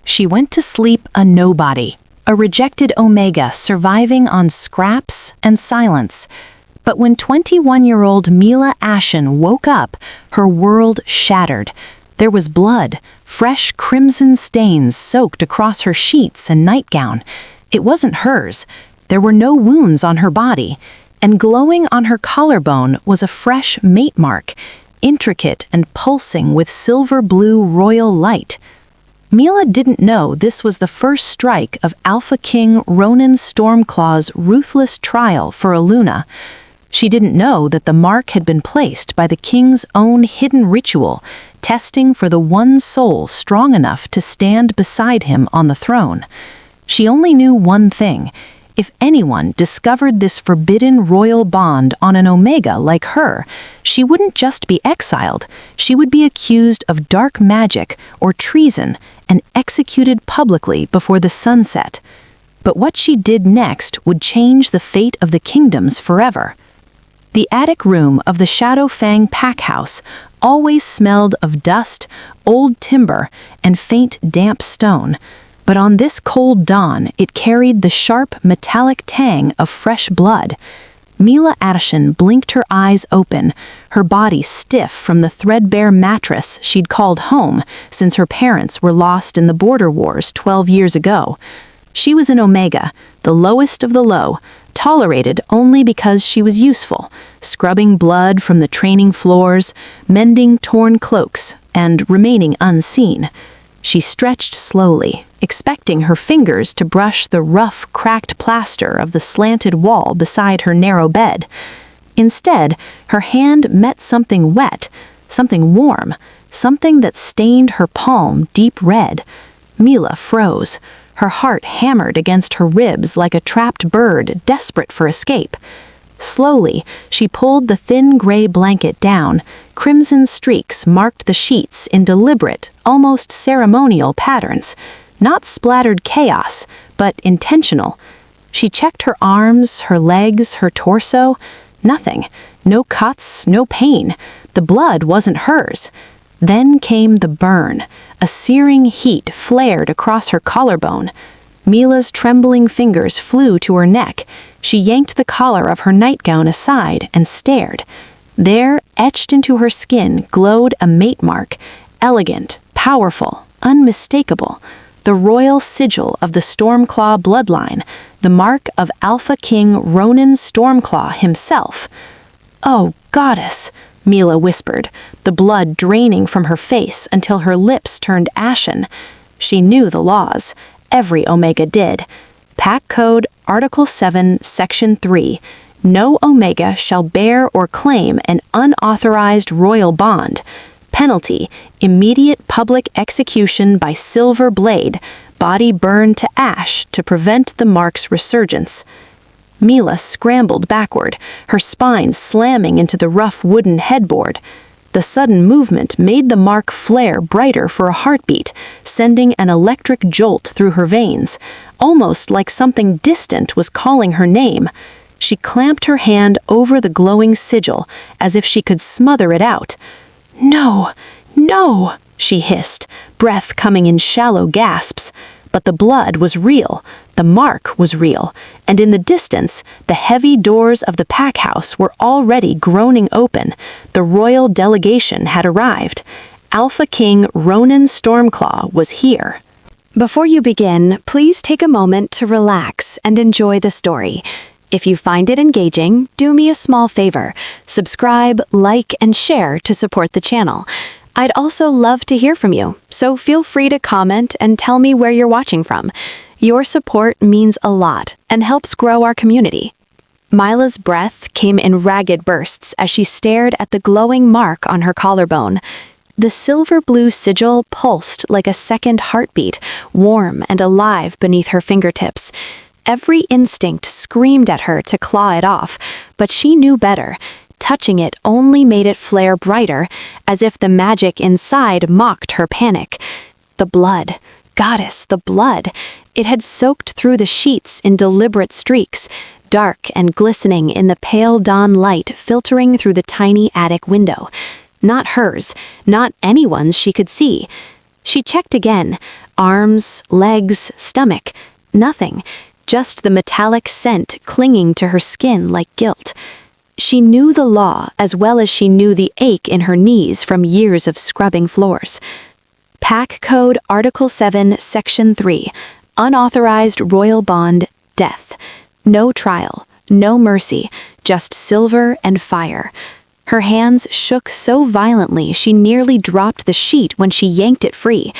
She went to sleep a nobody, a rejected Omega surviving on scraps and silence. But when 21-year-old Mila Ashen woke up, her world shattered. There was blood, fresh crimson stains soaked across her sheets and nightgown. It wasn't hers. There were no wounds on her body, and glowing on her collarbone was a fresh mate mark, intricate and pulsing with silver-blue royal light. Mila didn't know this was the first strike of Alpha King Ronan Stormclaw's ruthless trial for Eluna. She didn't know that the mark had been placed by the king's own hidden ritual, testing for the one soul strong enough to stand beside him on the throne. She only knew one thing. If anyone discovered this forbidden royal bond on an Omega like her, she wouldn't just be exiled, she would be accused of dark magic or treason and executed publicly before the sunset. But what she did next would change the fate of the kingdoms forever. The attic room of the Shadowfang pack house always smelled of dust, old timber, and faint damp stone. But on this cold dawn, it carried the sharp, metallic tang of fresh blood. Mila Ashen blinked her eyes open, her body stiff from the threadbare mattress she'd called home since her parents were lost in the border wars 12 years ago. She was an Omega, the lowest of the low, tolerated only because she was useful, scrubbing blood from the training floors, mending torn cloaks, and remaining unseen. She stretched slowly, expecting her fingers to brush the rough, cracked plaster of the slanted wall beside her narrow bed. Instead, her hand met something wet, something warm, something that stained her palm deep red. Mila froze. Her heart hammered against her ribs like a trapped bird desperate for escape. Slowly, she pulled the thin gray blanket down. Crimson streaks marked the sheets in deliberate, almost ceremonial patterns. Not splattered chaos, but intentional. She checked her arms, her legs, her torso. Nothing. No cuts, no pain. The blood wasn't hers. Then came the burn. A searing heat flared across her collarbone. Mila's trembling fingers flew to her neck. She yanked the collar of her nightgown aside and stared. There, etched into her skin, glowed a mate mark, elegant, powerful, unmistakable. The royal sigil of the Stormclaw bloodline, the mark of Alpha King Ronan Stormclaw himself. "Oh, goddess," Mila whispered, the blood draining from her face until her lips turned ashen. She knew the laws. Every Omega did. Pack Code Article 7, Section 3. No Omega shall bear or claim an unauthorized royal bond. Penalty: immediate public execution by silver blade, body burned to ash to prevent the mark's resurgence. Mila scrambled backward, her spine slamming into the rough wooden headboard. The sudden movement made the mark flare brighter for a heartbeat, sending an electric jolt through her veins, almost like something distant was calling her name. She clamped her hand over the glowing sigil, as if she could smother it out. "No, no," she hissed, breath coming in shallow gasps. But the blood was real, the mark was real, and in the distance, the heavy doors of the pack house were already groaning open. The royal delegation had arrived. Alpha King Ronan Stormclaw was here. Before you begin, please take a moment to relax and enjoy the story. If you find it engaging, do me a small favor. Subscribe, like, and share to support the channel. I'd also love to hear from you, so feel free to comment and tell me where you're watching from. Your support means a lot and helps grow our community. Mila's breath came in ragged bursts as she stared at the glowing mark on her collarbone. The silver-blue sigil pulsed like a second heartbeat, warm and alive beneath her fingertips. Every instinct screamed at her to claw it off, but she knew better. Touching it only made it flare brighter, as if the magic inside mocked her panic. The blood. Goddess, the blood. It had soaked through the sheets in deliberate streaks, dark and glistening in the pale dawn light filtering through the tiny attic window. Not hers, not anyone's she could see. She checked again. Arms, legs, stomach. Nothing. Just the metallic scent clinging to her skin like guilt. She knew the law as well as she knew the ache in her knees from years of scrubbing floors. Pack Code Article 7, Section 3. Unauthorized royal bond, death. No trial, no mercy, just silver and fire. Her hands shook so violently she nearly dropped the sheet when she yanked it free.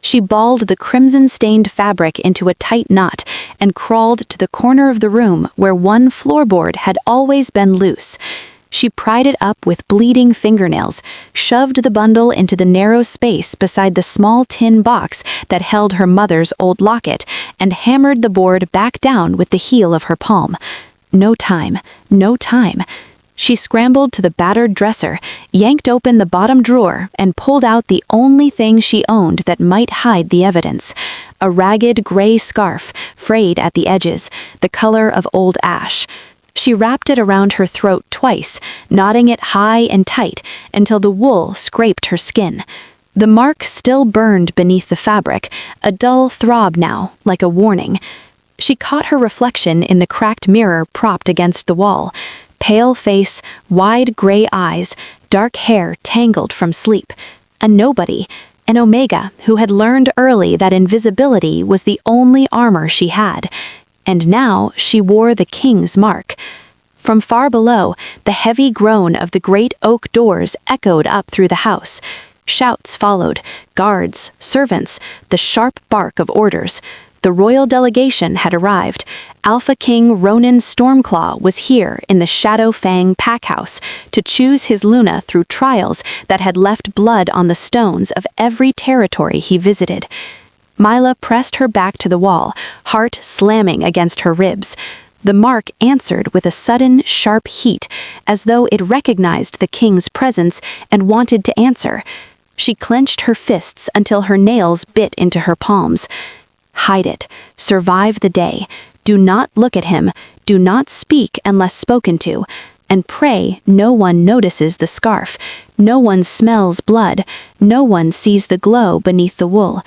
She balled the crimson-stained fabric into a tight knot and crawled to the corner of the room where one floorboard had always been loose. She pried it up with bleeding fingernails, shoved the bundle into the narrow space beside the small tin box that held her mother's old locket, and hammered the board back down with the heel of her palm. No time, no time. She scrambled to the battered dresser, yanked open the bottom drawer, and pulled out the only thing she owned that might hide the evidence: a ragged gray scarf, frayed at the edges, the color of old ash. She wrapped it around her throat twice, knotting it high and tight until the wool scraped her skin. The mark still burned beneath the fabric, a dull throb now, like a warning. She caught her reflection in the cracked mirror propped against the wall. Pale face, wide gray eyes, dark hair tangled from sleep. A nobody, an Omega who had learned early that invisibility was the only armor she had. And now she wore the king's mark. From far below, the heavy groan of the great oak doors echoed up through the house. Shouts followed, guards, servants, the sharp bark of orders. The royal delegation had arrived. Alpha King Ronan Stormclaw was here in the Shadow Fang packhouse to choose his Luna through trials that had left blood on the stones of every territory he visited. Mila pressed her back to the wall, heart slamming against her ribs. The mark answered with a sudden, sharp heat, as though it recognized the king's presence and wanted to answer. She clenched her fists until her nails bit into her palms. Hide it. Survive the day. Do not look at him. Do not speak unless spoken to. And pray no one notices the scarf. No one smells blood. No one sees the glow beneath the wool.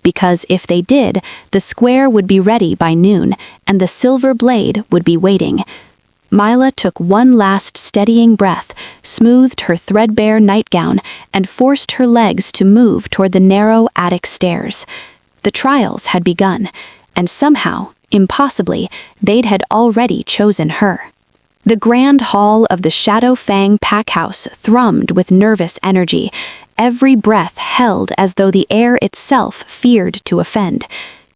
Because if they did, the square would be ready by noon, and the silver blade would be waiting. Mila took one last steadying breath, smoothed her threadbare nightgown, and forced her legs to move toward the narrow attic stairs. The trials had begun, and somehow, impossibly, they'd had already chosen her. The grand hall of the Shadow Fang packhouse thrummed with nervous energy, every breath held as though the air itself feared to offend.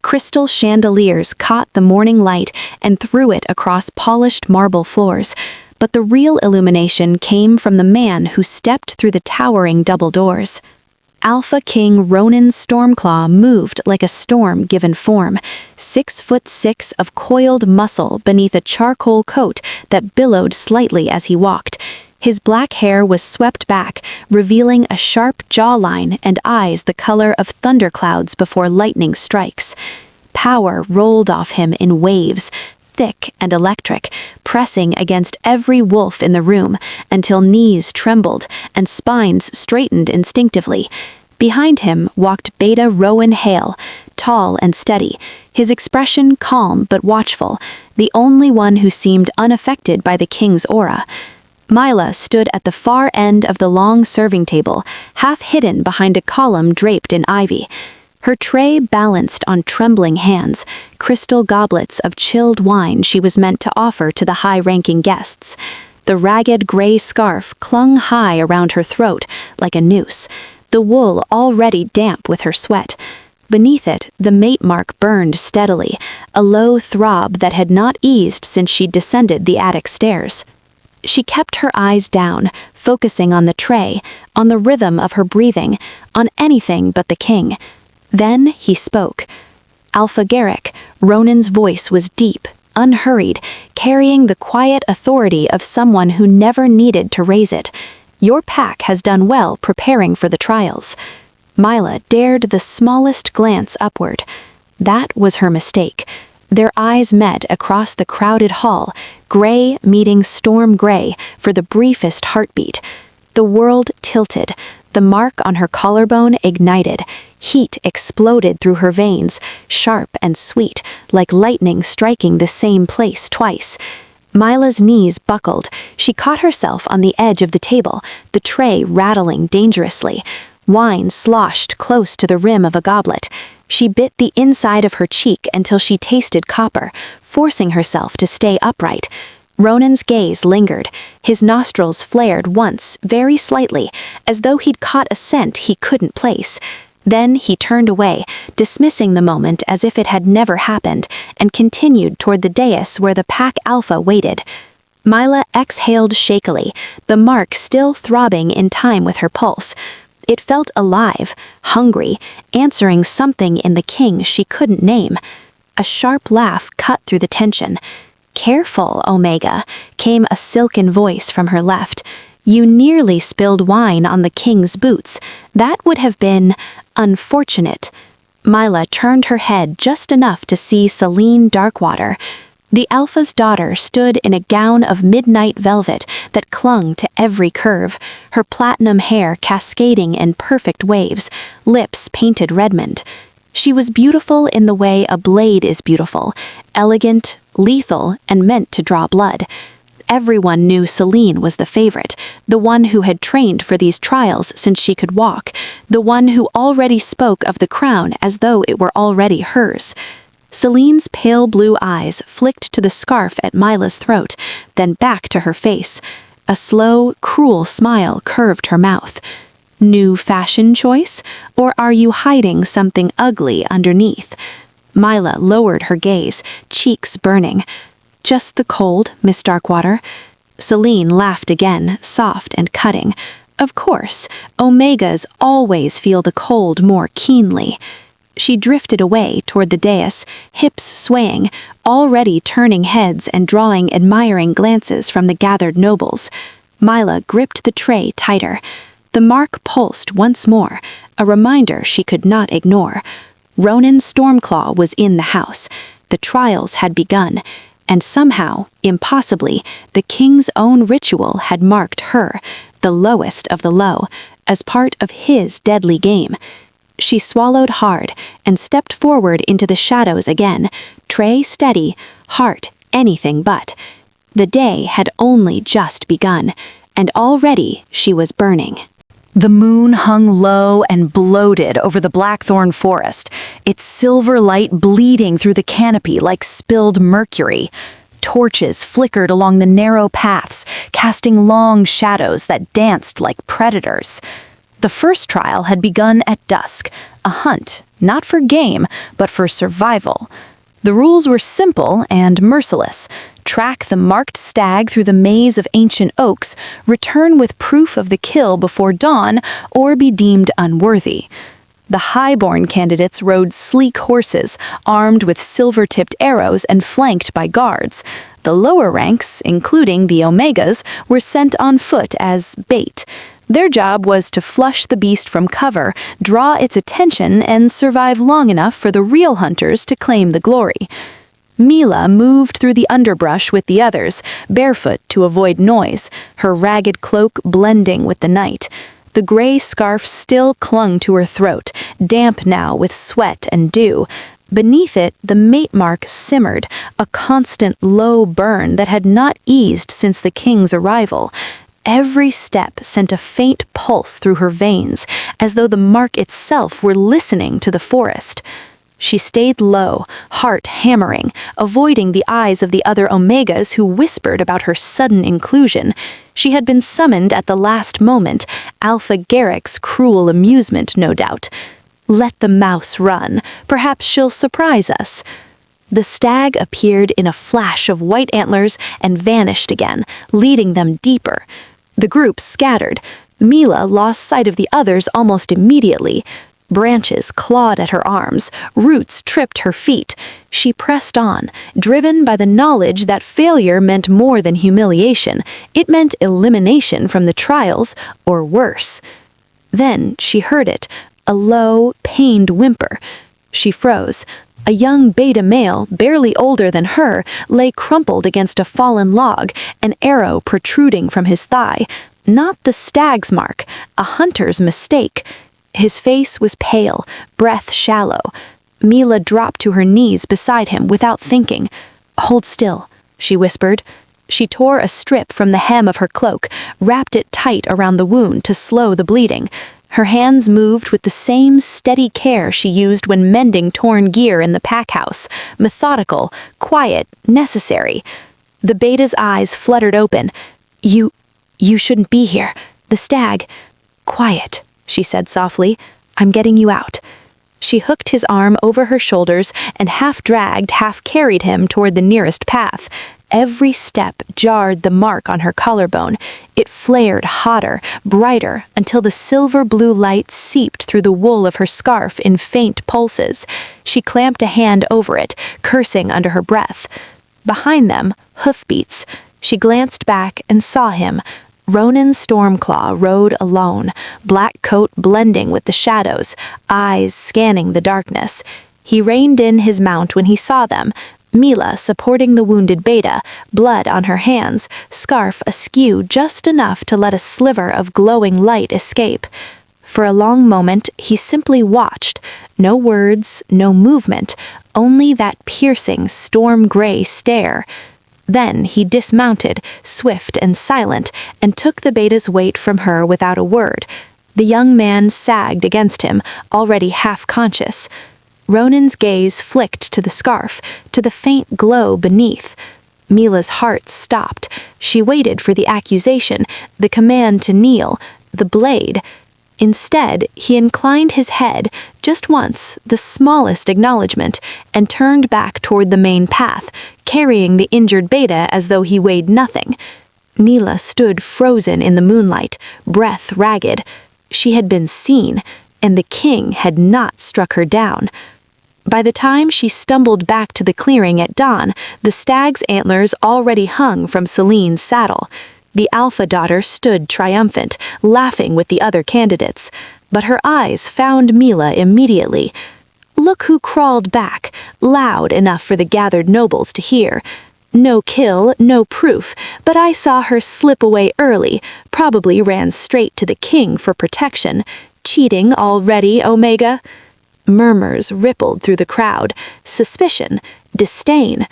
Crystal chandeliers caught the morning light and threw it across polished marble floors, but the real illumination came from the man who stepped through the towering double doors. Alpha King Ronan Stormclaw moved like a storm given form, 6'6" of coiled muscle beneath a charcoal coat that billowed slightly as he walked. His black hair was swept back, revealing a sharp jawline and eyes the color of thunderclouds before lightning strikes. Power rolled off him in waves, thick and electric, pressing against every wolf in the room until knees trembled and spines straightened instinctively. Behind him walked Beta Rowan Hale, tall and steady, his expression calm but watchful, the only one who seemed unaffected by the king's aura. Mila stood at the far end of the long serving table, half hidden behind a column draped in ivy. Her tray balanced on trembling hands, crystal goblets of chilled wine she was meant to offer to the high-ranking guests. The ragged gray scarf clung high around her throat like a noose, the wool already damp with her sweat. Beneath it, the mate mark burned steadily, a low throb that had not eased since she'd descended the attic stairs. She kept her eyes down, focusing on the tray, on the rhythm of her breathing, on anything but the king. Then he spoke. Alpha Garrick, Ronan's voice was deep, unhurried, carrying the quiet authority of someone who never needed to raise it. Your pack has done well preparing for the trials. Mila dared the smallest glance upward. That was her mistake. Their eyes met across the crowded hall, gray meeting storm gray for the briefest heartbeat. The world tilted. The mark on her collarbone ignited. Heat exploded through her veins, sharp and sweet, like lightning striking the same place twice. Mila's knees buckled. She caught herself on the edge of the table, the tray rattling dangerously. Wine sloshed close to the rim of a goblet. She bit the inside of her cheek until she tasted copper, forcing herself to stay upright. Ronan's gaze lingered. His nostrils flared once, very slightly, as though he'd caught a scent he couldn't place. Then he turned away, dismissing the moment as if it had never happened, and continued toward the dais where the pack alpha waited. Mila exhaled shakily, the mark still throbbing in time with her pulse. It felt alive, hungry, answering something in the king she couldn't name. A sharp laugh cut through the tension. "Careful, Omega," came a silken voice from her left. "You nearly spilled wine on the king's boots. That would have been unfortunate." Mila turned her head just enough to see Celine Darkwater. The Alpha's daughter stood in a gown of midnight velvet that clung to every curve, her platinum hair cascading in perfect waves, lips painted redmond. She was beautiful in the way a blade is beautiful, elegant, lethal, and meant to draw blood. Everyone knew Celine was the favorite, the one who had trained for these trials since she could walk, the one who already spoke of the crown as though it were already hers. Celine's pale blue eyes flicked to the scarf at Mila's throat, then back to her face. A slow, cruel smile curved her mouth. "New fashion choice? Or are you hiding something ugly underneath?" Mila lowered her gaze, cheeks burning. "Just the cold, Miss Darkwater." Celine laughed again, soft and cutting. "Of course, Omegas always feel the cold more keenly." She drifted away toward the dais, hips swaying, already turning heads and drawing admiring glances from the gathered nobles. Mila gripped the tray tighter. The mark pulsed once more, a reminder she could not ignore. Ronan Stormclaw was in the house. The trials had begun, and somehow, impossibly, the king's own ritual had marked her, the lowest of the low, as part of his deadly game. She swallowed hard and stepped forward into the shadows again, tray steady, heart anything but. The day had only just begun, and already she was burning. The moon hung low and bloated over the blackthorn forest, its silver light bleeding through the canopy like spilled mercury. Torches flickered along the narrow paths, casting long shadows that danced like predators. The first trial had begun at dusk, a hunt, not for game, but for survival. The rules were simple and merciless. Track the marked stag through the maze of ancient oaks, return with proof of the kill before dawn, or be deemed unworthy. The highborn candidates rode sleek horses, armed with silver-tipped arrows and flanked by guards. The lower ranks, including the Omegas, were sent on foot as bait. Their job was to flush the beast from cover, draw its attention, and survive long enough for the real hunters to claim the glory. Mila moved through the underbrush with the others, barefoot to avoid noise, her ragged cloak blending with the night. The gray scarf still clung to her throat, damp now with sweat and dew. Beneath it, the mate mark simmered, a constant low burn that had not eased since the king's arrival. Every step sent a faint pulse through her veins, as though the mark itself were listening to the forest. She stayed low, heart hammering, avoiding the eyes of the other Omegas who whispered about her sudden inclusion. She had been summoned at the last moment, Alpha Garrick's cruel amusement, no doubt. Let the mouse run. Perhaps she'll surprise us. The stag appeared in a flash of white antlers and vanished again, leading them deeper. The group scattered. Mila lost sight of the others almost immediately. Branches clawed at her arms, roots tripped her feet. She pressed on, driven by the knowledge that failure meant more than humiliation. It meant elimination from the trials, or worse. Then she heard it, a low, pained whimper. She froze. A young beta male, barely older than her, lay crumpled against a fallen log, an arrow protruding from his thigh. Not the stag's mark, a hunter's mistake. His face was pale, breath shallow. Mila dropped to her knees beside him without thinking. "Hold still," she whispered. She tore a strip from the hem of her cloak, wrapped it tight around the wound to slow the bleeding. Her hands moved with the same steady care she used when mending torn gear in the pack house, methodical, quiet, necessary. The beta's eyes fluttered open. You shouldn't be here. The stag." "Quiet," she said softly. "I'm getting you out." She hooked his arm over her shoulders and half dragged, half carried him toward the nearest path. Every step jarred the mark on her collarbone. It flared hotter, brighter, until the silver-blue light seeped through the wool of her scarf in faint pulses. She clamped a hand over it, cursing under her breath. Behind them, hoofbeats. She glanced back and saw him. Ronan Stormclaw rode alone, black coat blending with the shadows, eyes scanning the darkness. He reined in his mount when he saw them, Mila supporting the wounded beta, blood on her hands, scarf askew just enough to let a sliver of glowing light escape. For a long moment, he simply watched. No words, no movement, only that piercing storm-gray stare. Then he dismounted, swift and silent, and took the beta's weight from her without a word. The young man sagged against him, already half-conscious. Ronan's gaze flicked to the scarf, to the faint glow beneath. Mila's heart stopped. She waited for the accusation, the command to kneel, the blade. Instead, he inclined his head, just once, the smallest acknowledgement, and turned back toward the main path, carrying the injured beta as though he weighed nothing. Mila stood frozen in the moonlight, breath ragged. She had been seen, and the king had not struck her down. By the time she stumbled back to the clearing at dawn, the stag's antlers already hung from Celine's saddle. The alpha daughter stood triumphant, laughing with the other candidates, but her eyes found Mila immediately. Look who crawled back, loud enough for the gathered nobles to hear. No kill, no proof, but I saw her slip away early, probably ran straight to the king for protection. Cheating already, Omega? Murmurs rippled through the crowd. Suspicion, disdain.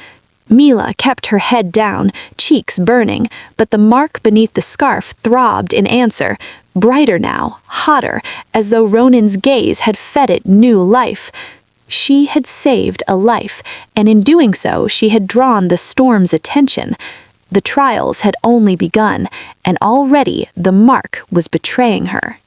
Mila kept her head down, cheeks burning, but the mark beneath the scarf throbbed in answer, brighter now, hotter, as though Ronan's gaze had fed it new life. She had saved a life, and in doing so she had drawn the storm's attention. The trials had only begun, and already the mark was betraying her.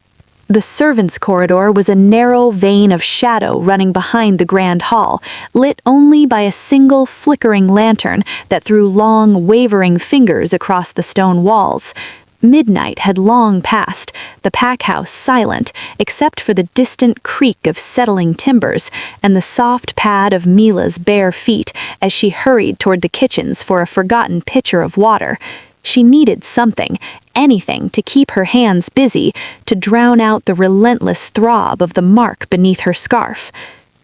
The servants' corridor was a narrow vein of shadow running behind the grand hall, lit only by a single flickering lantern that threw long, wavering fingers across the stone walls. Midnight had long passed, the pack house silent, except for the distant creak of settling timbers and the soft pad of Mila's bare feet as she hurried toward the kitchens for a forgotten pitcher of water. She needed something, anything to keep her hands busy, to drown out the relentless throb of the mark beneath her scarf.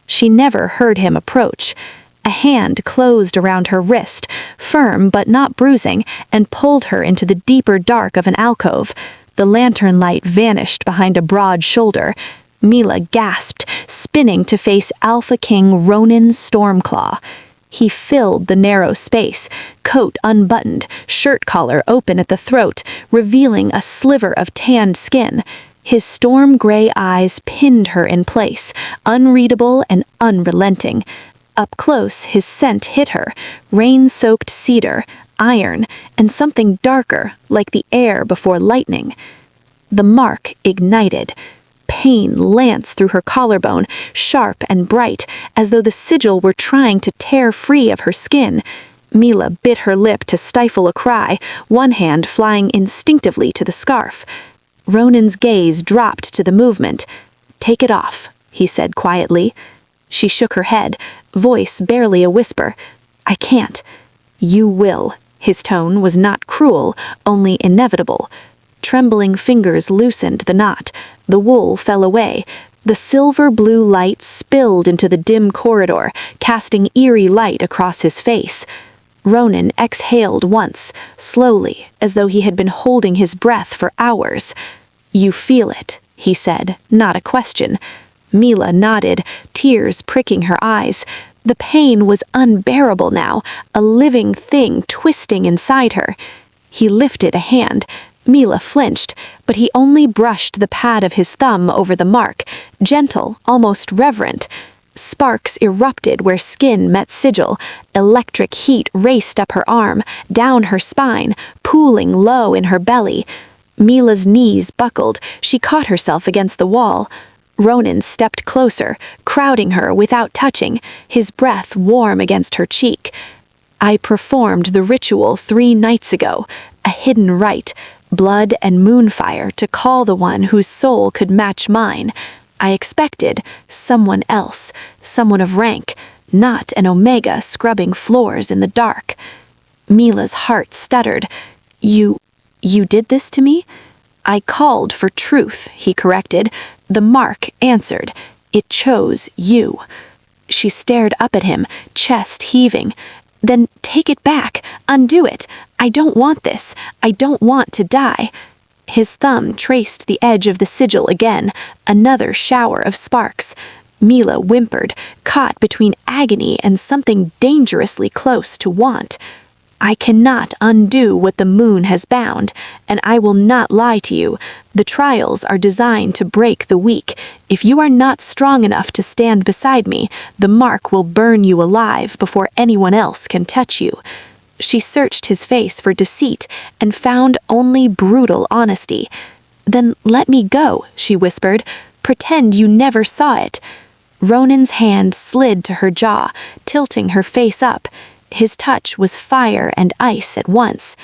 She never heard him approach. A hand closed around her wrist, firm but not bruising, and pulled her into the deeper dark of an alcove. The lantern light vanished behind a broad shoulder. Mila gasped, spinning to face Alpha King Ronan Stormclaw. He filled the narrow space, coat unbuttoned, shirt collar open at the throat, revealing a sliver of tanned skin. His storm-gray eyes pinned her in place, unreadable and unrelenting. Up close, his scent hit her, rain-soaked cedar, iron, and something darker, like the air before lightning. The mark ignited. Pain lanced through her collarbone, sharp and bright, as though the sigil were trying to tear free of her skin. Mila bit her lip to stifle a cry, one hand flying instinctively to the scarf. Ronan's gaze dropped to the movement. "Take it off," he said quietly. She shook her head, voice barely a whisper. "I can't." "You will." His tone was not cruel, only inevitable. Trembling fingers loosened the knot. The wool fell away. The silver-blue light spilled into the dim corridor, casting eerie light across his face. Ronan exhaled once, slowly, as though he had been holding his breath for hours. "You feel it," he said, not a question. Mila nodded, tears pricking her eyes. The pain was unbearable now, a living thing twisting inside her. He lifted a hand. Mila flinched, but he only brushed the pad of his thumb over the mark, gentle, almost reverent. Sparks erupted where skin met sigil. Electric heat raced up her arm, down her spine, pooling low in her belly. Mila's knees buckled. She caught herself against the wall. Ronan stepped closer, crowding her without touching, his breath warm against her cheek. "I performed the ritual 3 nights ago, a hidden rite, blood and moonfire to call the one whose soul could match mine. I expected someone else, someone of rank, not an Omega scrubbing floors in the dark." Mila's heart stuttered. You did this to me?" "I called for truth," he corrected. "The mark answered. It chose you." She stared up at him, chest heaving. "Then take it back. Undo it. I don't want this. I don't want to die." His thumb traced the edge of the sigil again, another shower of sparks. Mila whimpered, caught between agony and something dangerously close to want. "I cannot undo what the moon has bound, and I will not lie to you. The trials are designed to break the weak. If you are not strong enough to stand beside me, the mark will burn you alive before anyone else can touch you." She searched his face for deceit and found only brutal honesty. "Then let me go," she whispered. "Pretend you never saw it." Ronan's hand slid to her jaw, tilting her face up. His touch was fire and ice at once.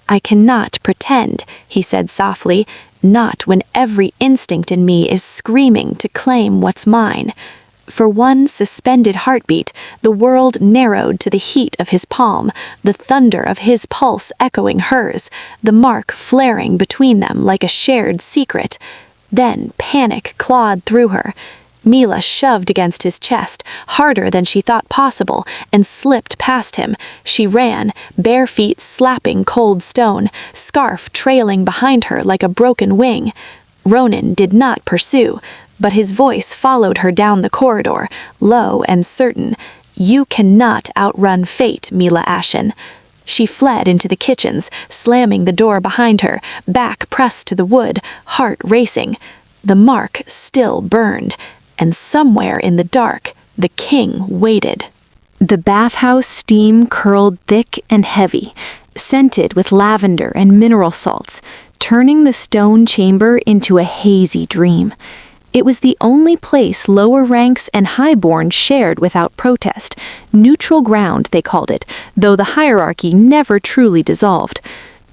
"I cannot pretend," he said softly, "not when every instinct in me is screaming to claim what's mine." For one suspended heartbeat, the world narrowed to the heat of his palm, the thunder of his pulse echoing hers, the mark flaring between them like a shared secret. Then panic clawed through her. Mila shoved against his chest, harder than she thought possible, and slipped past him. She ran, bare feet slapping cold stone, scarf trailing behind her like a broken wing. Ronan did not pursue, but his voice followed her down the corridor, low and certain. "You cannot outrun fate, Mila Ashen." She fled into the kitchens, slamming the door behind her, back pressed to the wood, heart racing. The mark still burned, and somewhere in the dark, the king waited. The bathhouse steam curled thick and heavy, scented with lavender and mineral salts, turning the stone chamber into a hazy dream. It was the only place lower ranks and highborn shared without protest. Neutral ground, they called it, though the hierarchy never truly dissolved.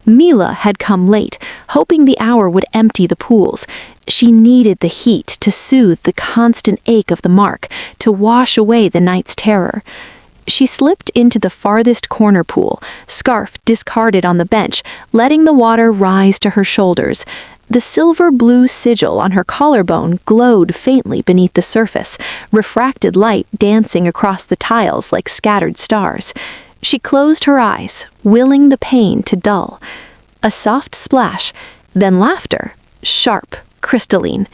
Mila had come late, hoping the hour would empty the pools. She needed the heat to soothe the constant ache of the mark, to wash away the night's terror. She slipped into the farthest corner pool, scarf discarded on the bench, letting the water rise to her shoulders. The silver-blue sigil on her collarbone glowed faintly beneath the surface, refracted light dancing across the tiles like scattered stars. She closed her eyes, willing the pain to dull. A soft splash, then laughter, sharp, crystalline.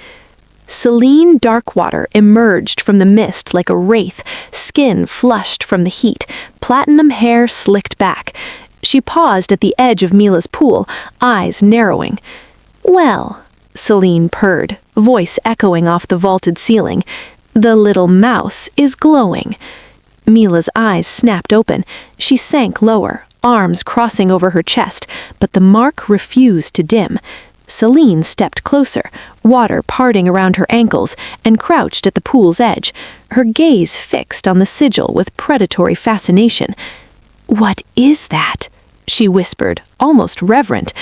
Selene Darkwater emerged from the mist like a wraith, skin flushed from the heat, platinum hair slicked back. She paused at the edge of Mila's pool, eyes narrowing. "Well," Selene purred, voice echoing off the vaulted ceiling, "the little mouse is glowing." Mila's eyes snapped open. She sank lower, arms crossing over her chest, but the mark refused to dim. Selene stepped closer, water parting around her ankles, and crouched at the pool's edge, her gaze fixed on the sigil with predatory fascination. "What is that?" she whispered, almost reverent.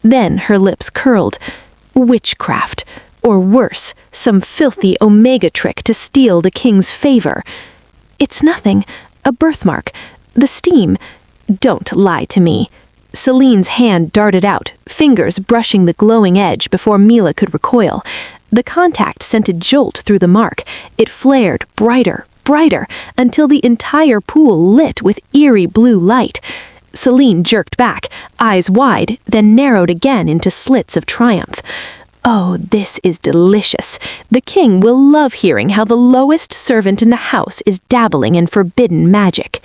Then her lips curled. "Witchcraft, or worse, some filthy Omega trick to steal the king's favor." "It's nothing. A birthmark. The steam." "Don't lie to me." Selene's hand darted out, fingers brushing the glowing edge before Mila could recoil. The contact sent a jolt through the mark. It flared brighter, brighter, until the entire pool lit with eerie blue light. Celine jerked back, eyes wide, then narrowed again into slits of triumph. Oh, this is delicious. The king will love hearing how the lowest servant in the house is dabbling in forbidden magic.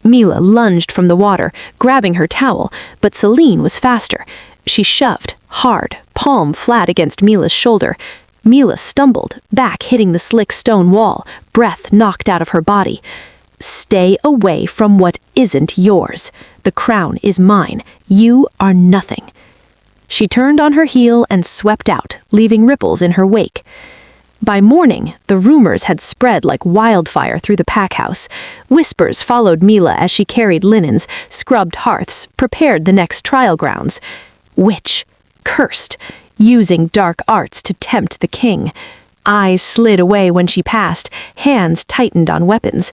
Mila lunged from the water, grabbing her towel, but Celine was faster. She shoved, hard, palm flat against Mila's shoulder. Mila stumbled, back hitting the slick stone wall, breath knocked out of her body. Stay away from what isn't yours. The crown is mine. You are nothing. She turned on her heel and swept out, leaving ripples in her wake. By morning, the rumors had spread like wildfire through the pack house. Whispers followed Mila as she carried linens, scrubbed hearths, prepared the next trial grounds. Witch. Cursed. Using dark arts to tempt the king. Eyes slid away when she passed, hands tightened on weapons.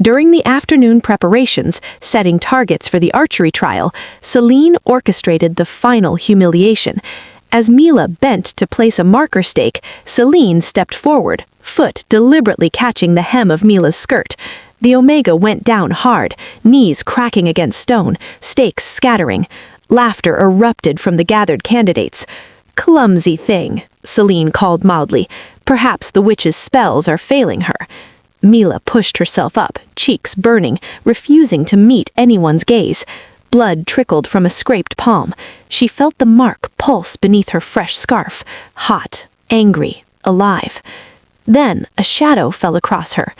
During the afternoon preparations, setting targets for the archery trial, Celine orchestrated the final humiliation. As Mila bent to place a marker stake, Celine stepped forward, foot deliberately catching the hem of Mila's skirt. The Omega went down hard, knees cracking against stone, stakes scattering. Laughter erupted from the gathered candidates. Clumsy thing, Celine called mildly. Perhaps the witch's spells are failing her. Mila pushed herself up, cheeks burning, refusing to meet anyone's gaze. Blood trickled from a scraped palm. She felt the mark pulse beneath her fresh scarf, hot, angry, alive. Then a shadow fell across her.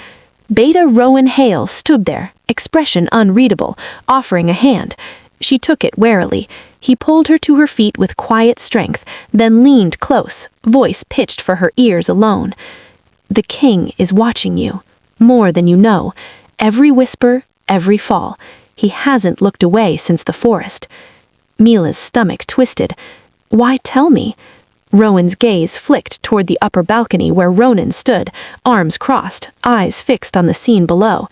Beta Rowan Hale stood there, expression unreadable, offering a hand. She took it warily. He pulled her to her feet with quiet strength, then leaned close, voice pitched for her ears alone. The king is watching you, more than you know. Every whisper, every fall. He hasn't looked away since the forest. Mila's stomach twisted. Why tell me? Rowan's gaze flicked toward the upper balcony where Ronan stood, arms crossed, eyes fixed on the scene below.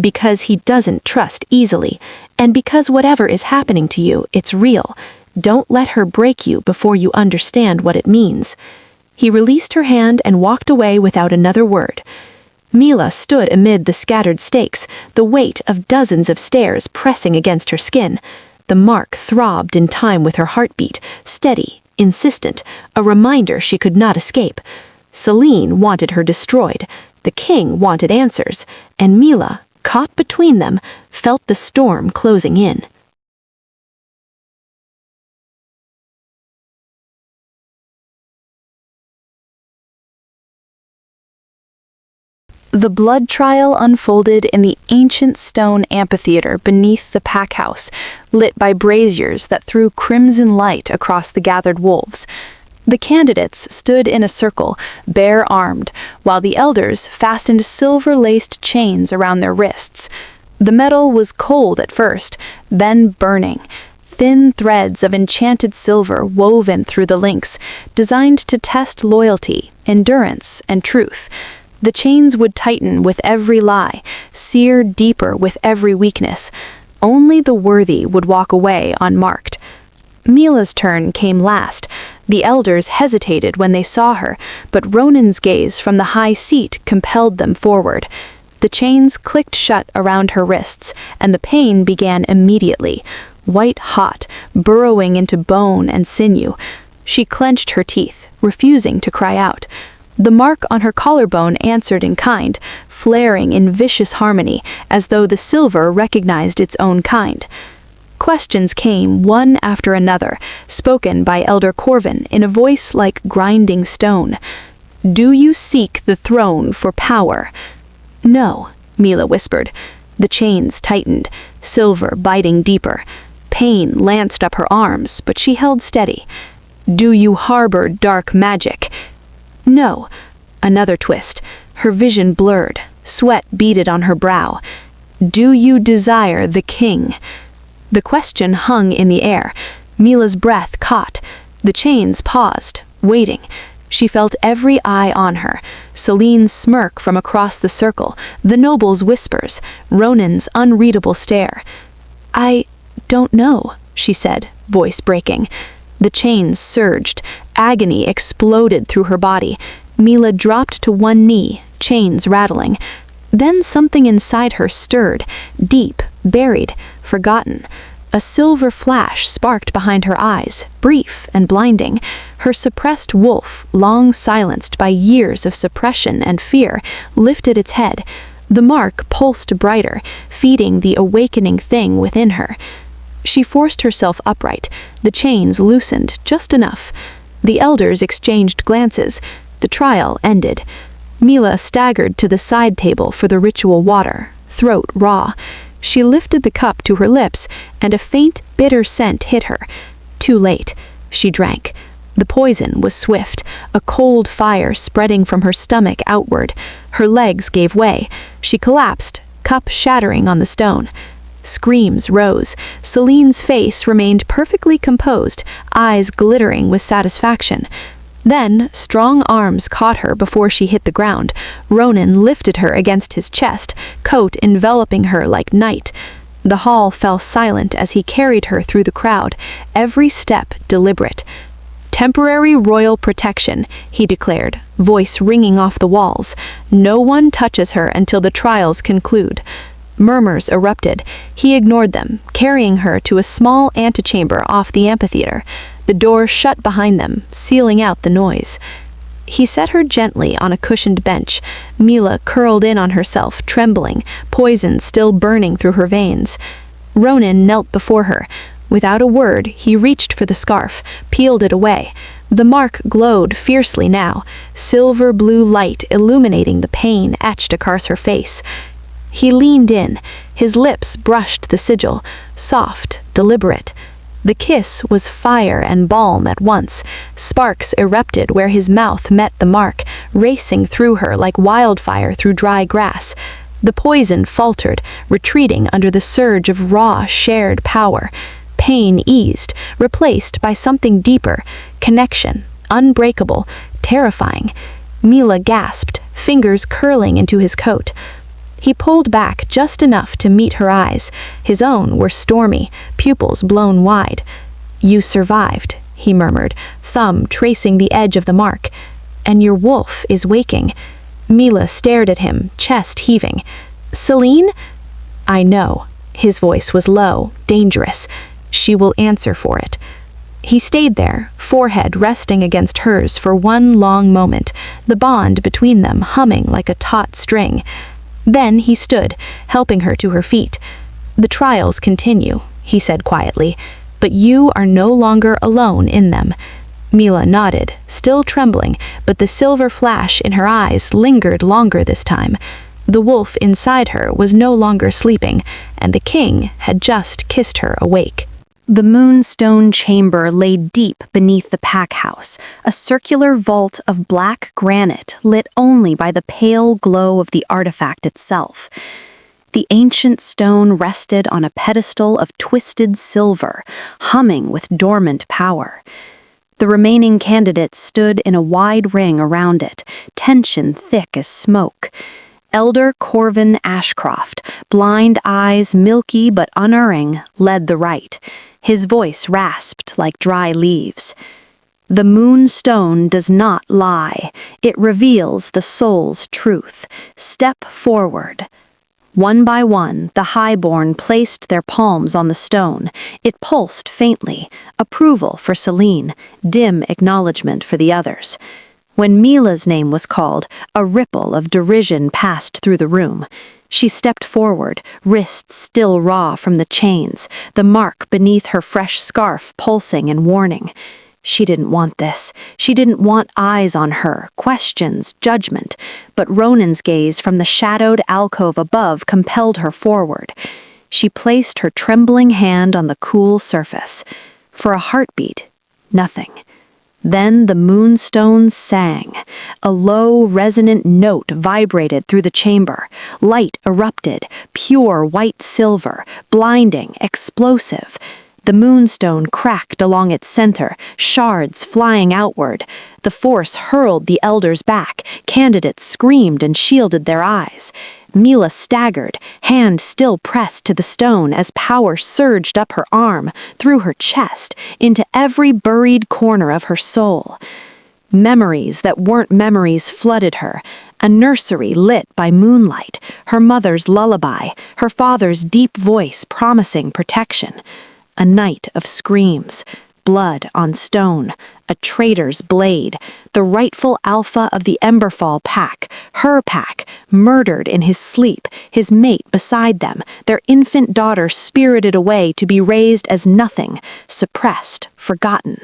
Because he doesn't trust easily, and because whatever is happening to you, it's real. Don't let her break you before you understand what it means. He released her hand and walked away without another word. Mila stood amid the scattered stakes, the weight of dozens of stairs pressing against her skin. The mark throbbed in time with her heartbeat, steady, insistent, a reminder she could not escape. Celine wanted her destroyed, the king wanted answers, and Mila, caught between them, felt the storm closing in. The blood trial unfolded in the ancient stone amphitheater beneath the pack house, lit by braziers that threw crimson light across the gathered wolves. The candidates stood in a circle, bare-armed, while the elders fastened silver-laced chains around their wrists. The metal was cold at first, then burning. Thin threads of enchanted silver woven through the links, designed to test loyalty, endurance, and truth. The chains would tighten with every lie, sear deeper with every weakness. Only the worthy would walk away unmarked. Mila's turn came last. The elders hesitated when they saw her, but Ronan's gaze from the high seat compelled them forward. The chains clicked shut around her wrists, and the pain began immediately, white-hot, burrowing into bone and sinew. She clenched her teeth, refusing to cry out. The mark on her collarbone answered in kind, flaring in vicious harmony, as though the silver recognized its own kind. Questions came one after another, spoken by Elder Corvin in a voice like grinding stone. Do you seek the throne for power? No, Mila whispered. The chains tightened, silver biting deeper. Pain lanced up her arms, but she held steady. Do you harbor dark magic? No. Another twist. Her vision blurred, sweat beaded on her brow. Do you desire the king? The question hung in the air. Mila's breath caught. The chains paused, waiting. She felt every eye on her. Celine's smirk from across the circle, the noble's whispers, Ronan's unreadable stare. I don't know, she said, voice breaking. The chains surged. Agony exploded through her body. Mila dropped to one knee, chains rattling. Then something inside her stirred, deep, buried, forgotten. A silver flash sparked behind her eyes, brief and blinding. Her suppressed wolf, long silenced by years of suppression and fear, lifted its head. The mark pulsed brighter, feeding the awakening thing within her. She forced herself upright. The chains loosened just enough. The elders exchanged glances. The trial ended. Mila staggered to the side table for the ritual water, throat raw. She lifted the cup to her lips, and a faint, bitter scent hit her. Too late. She drank. The poison was swift, a cold fire spreading from her stomach outward. Her legs gave way. She collapsed, cup shattering on the stone. Screams rose. Celine's face remained perfectly composed, eyes glittering with satisfaction. Then, strong arms caught her before she hit the ground. Ronan lifted her against his chest, coat enveloping her like night. The hall fell silent as he carried her through the crowd, every step deliberate. "Temporary royal protection," he declared, voice ringing off the walls. "No one touches her until the trials conclude." Murmurs erupted. He ignored them, carrying her to a small antechamber off the amphitheater. The door shut behind them, sealing out the noise. He set her gently on a cushioned bench. Mila curled in on herself, trembling, poison still burning through her veins. Ronan knelt before her. Without a word, he reached for the scarf, peeled it away. The mark glowed fiercely now, silver blue light illuminating the pain etched across her face. He leaned in. His lips brushed the sigil, soft, deliberate. The kiss was fire and balm at once. Sparks erupted where his mouth met the mark, racing through her like wildfire through dry grass. The poison faltered, retreating under the surge of raw, shared power. Pain eased, replaced by something deeper, connection, unbreakable, terrifying. Mila gasped, fingers curling into his coat. He pulled back just enough to meet her eyes. His own were stormy, pupils blown wide. "You survived," he murmured, thumb tracing the edge of the mark. "And your wolf is waking." Mila stared at him, chest heaving. "Celine?" "I know." His voice was low, dangerous. "She will answer for it." He stayed there, forehead resting against hers for one long moment, the bond between them humming like a taut string. Then he stood, helping her to her feet. "The trials continue," he said quietly, "but you are no longer alone in them." Mila nodded, still trembling, but the silver flash in her eyes lingered longer this time. The wolf inside her was no longer sleeping, and the king had just kissed her awake. The Moonstone Chamber lay deep beneath the pack house, a circular vault of black granite lit only by the pale glow of the artifact itself. The ancient stone rested on a pedestal of twisted silver, humming with dormant power. The remaining candidates stood in a wide ring around it, tension thick as smoke. Elder Corvin Ashcroft, blind eyes milky but unerring, led the right. His voice rasped like dry leaves. "The Moonstone does not lie. It reveals the soul's truth. Step forward." One by one, the highborn placed their palms on the stone. It pulsed faintly, approval for Celine, dim acknowledgement for the others. When Mila's name was called, a ripple of derision passed through the room. She stepped forward, wrists still raw from the chains, the mark beneath her fresh scarf pulsing in warning. She didn't want this. She didn't want eyes on her, questions, judgment. But Ronan's gaze from the shadowed alcove above compelled her forward. She placed her trembling hand on the cool surface. For a heartbeat, nothing. Then the Moonstone sang. A low, resonant note vibrated through the chamber. Light erupted, pure white silver, blinding, explosive. The Moonstone cracked along its center, shards flying outward. The force hurled the elders back. Candidates screamed and shielded their eyes. Mila staggered, hand still pressed to the stone as power surged up her arm, through her chest, into every buried corner of her soul. Memories that weren't memories flooded her. A nursery lit by moonlight, her mother's lullaby, her father's deep voice promising protection. A night of screams, blood on stone, a traitor's blade, the rightful alpha of the Emberfall pack, her pack, murdered in his sleep, his mate beside them, their infant daughter spirited away to be raised as nothing, suppressed, forgotten.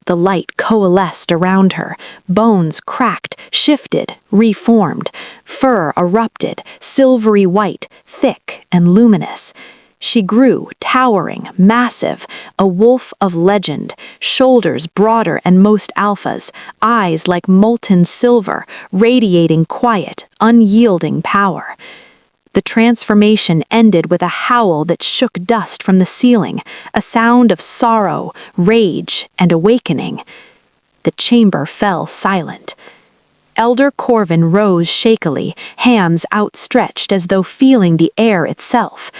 The light coalesced around her, bones cracked, shifted, reformed, fur erupted, silvery white, thick and luminous. She grew, towering, massive, a wolf of legend, shoulders broader and most alphas, eyes like molten silver, radiating quiet, unyielding power. The transformation ended with a howl that shook dust from the ceiling, a sound of sorrow, rage, and awakening. The chamber fell silent. Elder Corvin rose shakily, hands outstretched as though feeling the air itself.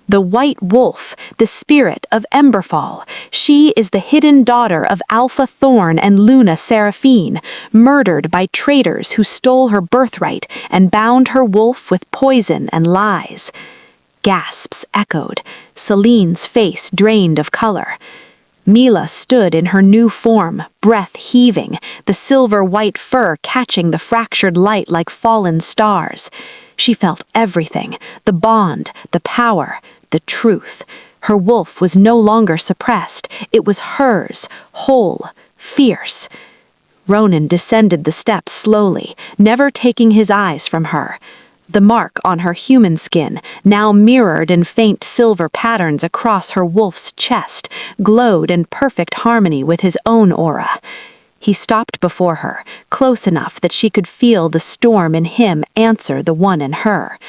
The White Wolf, the spirit of Emberfall. She is the hidden daughter of Alpha Thorn and Luna Seraphine, murdered by traitors who stole her birthright and bound her wolf with poison and lies. Gasps echoed, Celine's face drained of color. Mila stood in her new form, breath heaving, the silver-white fur catching the fractured light like fallen stars. She felt everything, the bond, the power, the truth. Her wolf was no longer suppressed. It was hers, whole, fierce. Ronan descended the steps slowly, never taking his eyes from her. The mark on her human skin, now mirrored in faint silver patterns across her wolf's chest, glowed in perfect harmony with his own aura. He stopped before her, close enough that she could feel the storm in him answer the one in her.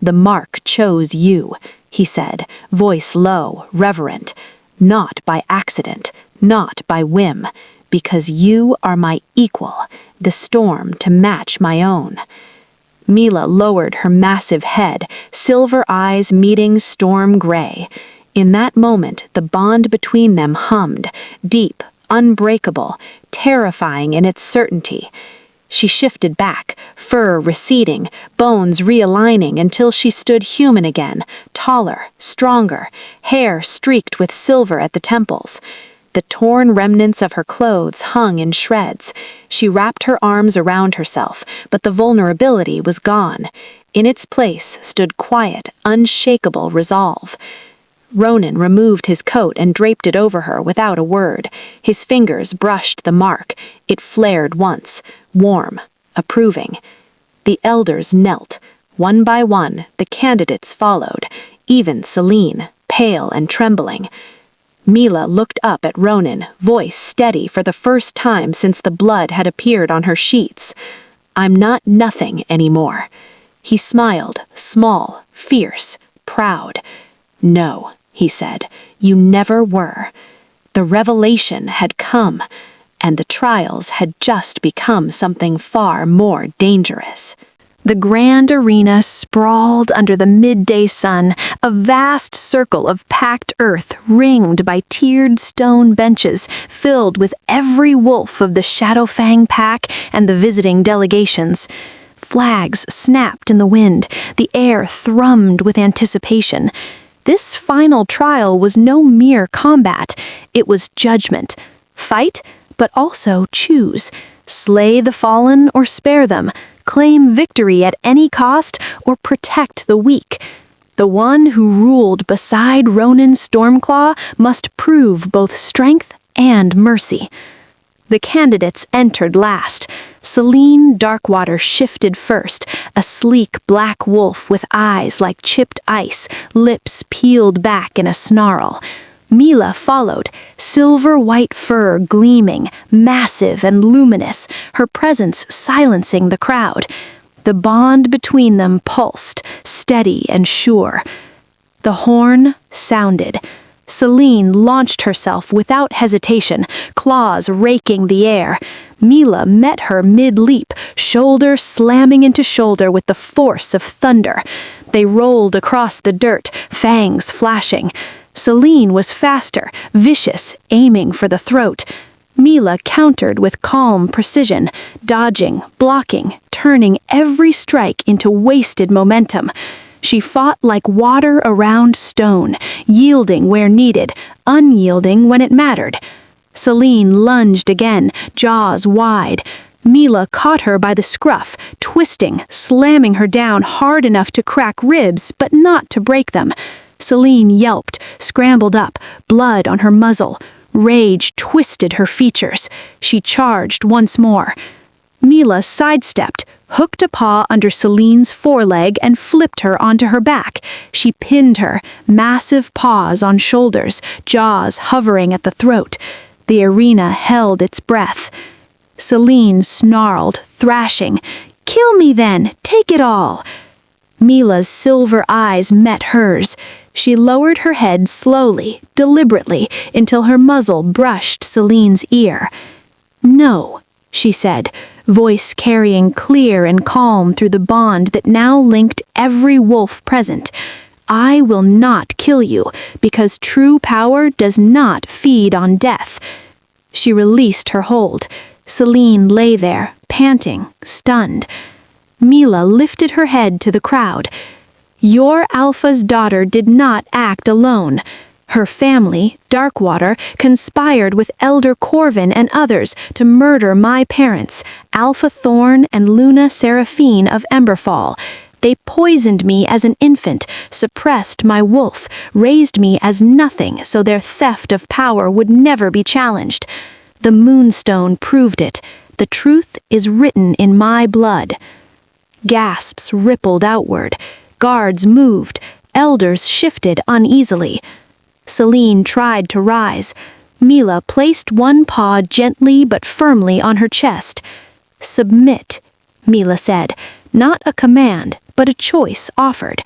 "The mark chose you," he said, voice low, reverent. "Not by accident, not by whim, because you are my equal, the storm to match my own." Mila lowered her massive head, silver eyes meeting storm gray. In that moment, the bond between them hummed, deep, unbreakable, terrifying in its certainty. She shifted back, fur receding, bones realigning until she stood human again, taller, stronger, hair streaked with silver at the temples. The torn remnants of her clothes hung in shreds. She wrapped her arms around herself, but the vulnerability was gone. In its place stood quiet, unshakable resolve. Ronan removed his coat and draped it over her without a word. His fingers brushed the mark. It flared once, warm, approving. The elders knelt. One by one, the candidates followed, even Celine, pale and trembling. Mila looked up at Ronan, voice steady for the first time since the blood had appeared on her sheets. "I'm not nothing anymore." He smiled, small, fierce, proud. "No," he said, "you never were." The revelation had come, and the trials had just become something far more dangerous. The grand arena sprawled under the midday sun, a vast circle of packed earth ringed by tiered stone benches filled with every wolf of the Shadowfang pack and the visiting delegations. Flags snapped in the wind, the air thrummed with anticipation. This final trial was no mere combat, it was judgment. Fight, but also choose. Slay the fallen or spare them. Claim victory at any cost or protect the weak. The one who ruled beside Ronan Stormclaw must prove both strength and mercy. The candidates entered last. Celine Darkwater shifted first, a sleek black wolf with eyes like chipped ice, lips peeled back in a snarl. Mila followed, silver-white fur gleaming, massive and luminous, her presence silencing the crowd. The bond between them pulsed, steady and sure. The horn sounded. Celine launched herself without hesitation, claws raking the air. Mila met her mid-leap, shoulder slamming into shoulder with the force of thunder. They rolled across the dirt, fangs flashing. Celine was faster, vicious, aiming for the throat. Mila countered with calm precision, dodging, blocking, turning every strike into wasted momentum. She fought like water around stone, yielding where needed, unyielding when it mattered. Celine lunged again, jaws wide. Mila caught her by the scruff, twisting, slamming her down hard enough to crack ribs, but not to break them. Celine yelped, scrambled up, blood on her muzzle. Rage twisted her features. She charged once more. Mila sidestepped, hooked a paw under Celine's foreleg and flipped her onto her back. She pinned her, massive paws on shoulders, jaws hovering at the throat. The arena held its breath. Celine snarled, thrashing, "Kill me then! Take it all!" Mila's silver eyes met hers. She lowered her head slowly, deliberately, until her muzzle brushed Celine's ear. "No," she said, voice carrying clear and calm through the bond that now linked every wolf present. "I will not kill you, because true power does not feed on death." She released her hold. Celine lay there, panting, stunned. Mila lifted her head to the crowd. "Your Alpha's daughter did not act alone. Her family, Darkwater, conspired with Elder Corvin and others to murder my parents, Alpha Thorn and Luna Seraphine of Emberfall. They poisoned me as an infant, suppressed my wolf, raised me as nothing so their theft of power would never be challenged. The Moonstone proved it. The truth is written in my blood." Gasps rippled outward. Guards moved. Elders shifted uneasily. Celine tried to rise. Mila placed one paw gently but firmly on her chest. "Submit," Mila said, not a command, but a choice offered.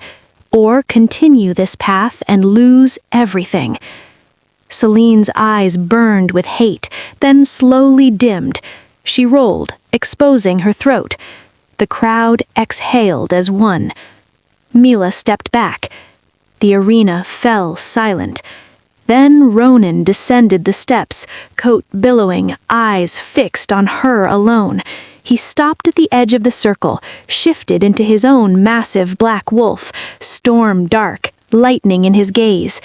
"Or continue this path and lose everything." Celine's eyes burned with hate, then slowly dimmed. She rolled, exposing her throat. The crowd exhaled as one. Mila stepped back. The arena fell silent. Then Ronan descended the steps, coat billowing, eyes fixed on her alone. He stopped at the edge of the circle, shifted into his own massive black wolf, storm dark, lightning in his gaze.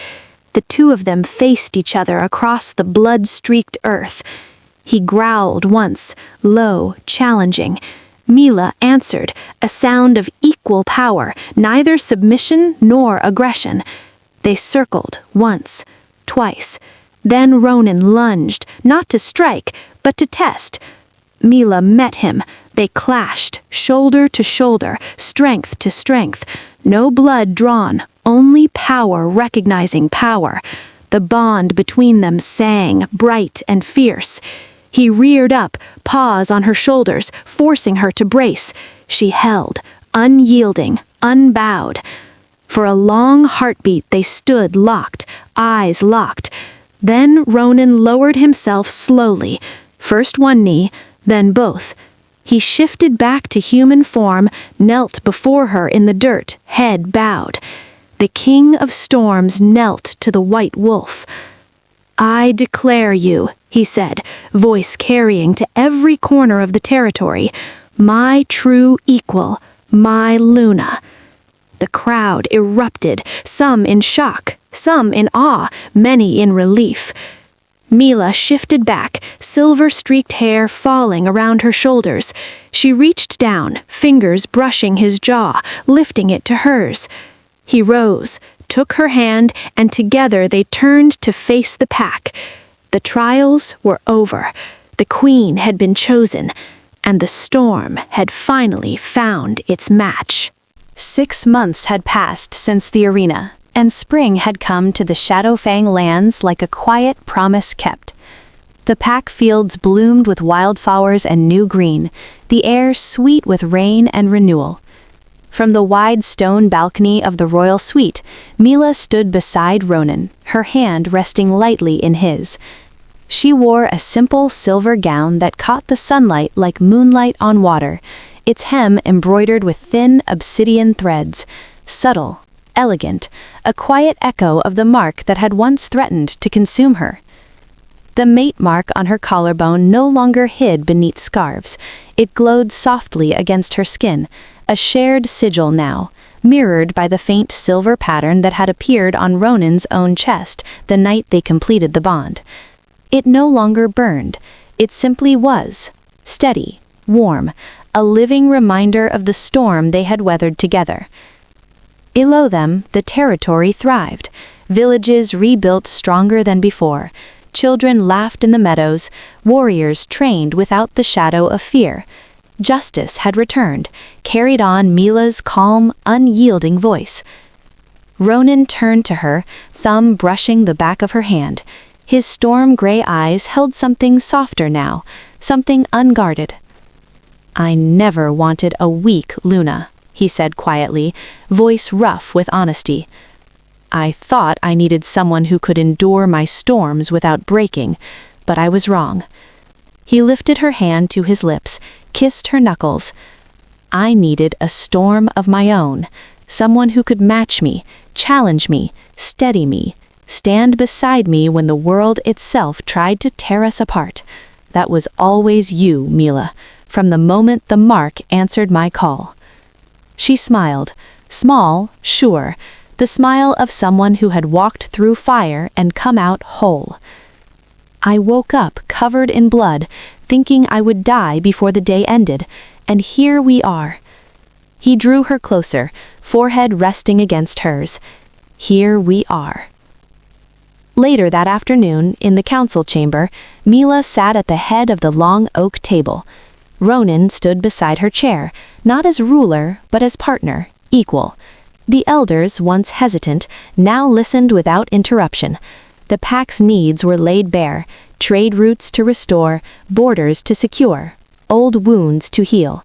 The two of them faced each other across the blood-streaked earth. He growled once, low, challenging. Mila answered, a sound of equal power, neither submission nor aggression. They circled once, twice. Then Ronan lunged, not to strike, but to test. Mila met him. They clashed, shoulder to shoulder, strength to strength. No blood drawn, only power recognizing power. The bond between them sang, bright and fierce. He reared up, paws on her shoulders, forcing her to brace. She held, unyielding, unbowed. For a long heartbeat they stood locked, eyes locked. Then Ronan lowered himself slowly, first one knee, then both. He shifted back to human form, knelt before her in the dirt, head bowed. The King of Storms knelt to the white wolf. "I declare you," he said, voice carrying to every corner of the territory, "my true equal, my Luna." The crowd erupted, some in shock, some in awe, many in relief. Mila shifted back, silver-streaked hair falling around her shoulders. She reached down, fingers brushing his jaw, lifting it to hers. He rose, took her hand, and together they turned to face the pack. The trials were over. The queen had been chosen, and the storm had finally found its match. 6 months had passed since the arena, and spring had come to the Shadowfang lands like a quiet promise kept. The pack fields bloomed with wildflowers and new green, the air sweet with rain and renewal. From the wide stone balcony of the royal suite, Mila stood beside Ronan, her hand resting lightly in his. She wore a simple silver gown that caught the sunlight like moonlight on water, its hem embroidered with thin obsidian threads, subtle, elegant, a quiet echo of the mark that had once threatened to consume her. The mate mark on her collarbone no longer hid beneath scarves. It glowed softly against her skin, a shared sigil now, mirrored by the faint silver pattern that had appeared on Ronan's own chest the night they completed the bond. It no longer burned. It simply was, steady, warm, a living reminder of the storm they had weathered together. Below them, the territory thrived. Villages rebuilt stronger than before. Children laughed in the meadows, warriors trained without the shadow of fear. Justice had returned, carried on Mila's calm, unyielding voice. Ronan turned to her, thumb brushing the back of her hand. His storm-gray eyes held something softer now, something unguarded. "I never wanted a weak Luna," he said quietly, voice rough with honesty. "I thought I needed someone who could endure my storms without breaking, but I was wrong." He lifted her hand to his lips, kissed her knuckles. "I needed a storm of my own, someone who could match me, challenge me, steady me, stand beside me when the world itself tried to tear us apart. That was always you, Mila, from the moment the mark answered my call." She smiled, small, sure, the smile of someone who had walked through fire and come out whole. "I woke up covered in blood, thinking I would die before the day ended, and here we are." He drew her closer, forehead resting against hers. "Here we are." Later that afternoon, in the council chamber, Mila sat at the head of the long oak table. Ronan stood beside her chair, not as ruler, but as partner, equal. The elders, once hesitant, now listened without interruption. The pack's needs were laid bare, trade routes to restore, borders to secure, old wounds to heal.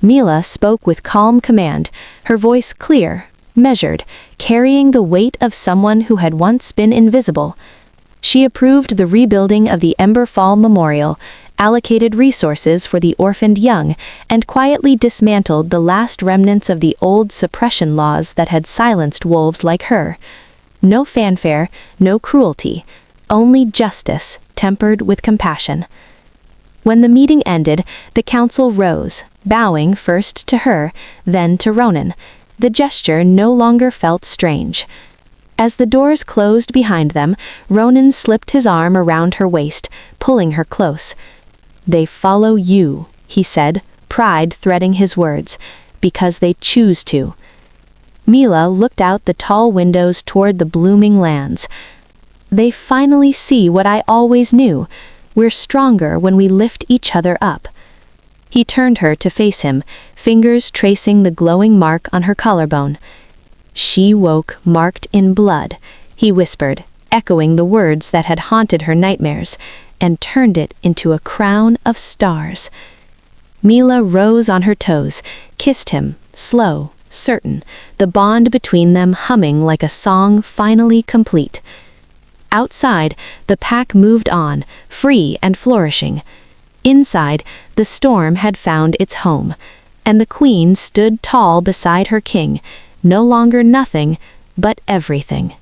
Mila spoke with calm command, her voice clear, measured, carrying the weight of someone who had once been invisible. She approved the rebuilding of the Emberfall Memorial, allocated resources for the orphaned young, and quietly dismantled the last remnants of the old suppression laws that had silenced wolves like her. No fanfare, no cruelty, only justice tempered with compassion. When the meeting ended, the council rose, bowing first to her, then to Ronan. The gesture no longer felt strange. As the doors closed behind them, Ronan slipped his arm around her waist, pulling her close. "They follow you," he said, pride threading his words, "because they choose to." Mila looked out the tall windows toward the blooming lands. "They finally see what I always knew. We're stronger when we lift each other up." He turned her to face him, fingers tracing the glowing mark on her collarbone. "She woke marked in blood," he whispered, echoing the words that had haunted her nightmares, "and turned it into a crown of stars." Mila rose on her toes, kissed him, slow, certain, the bond between them humming like a song finally complete. Outside, the pack moved on, free and flourishing. Inside, the storm had found its home, and the queen stood tall beside her king, no longer nothing, but everything.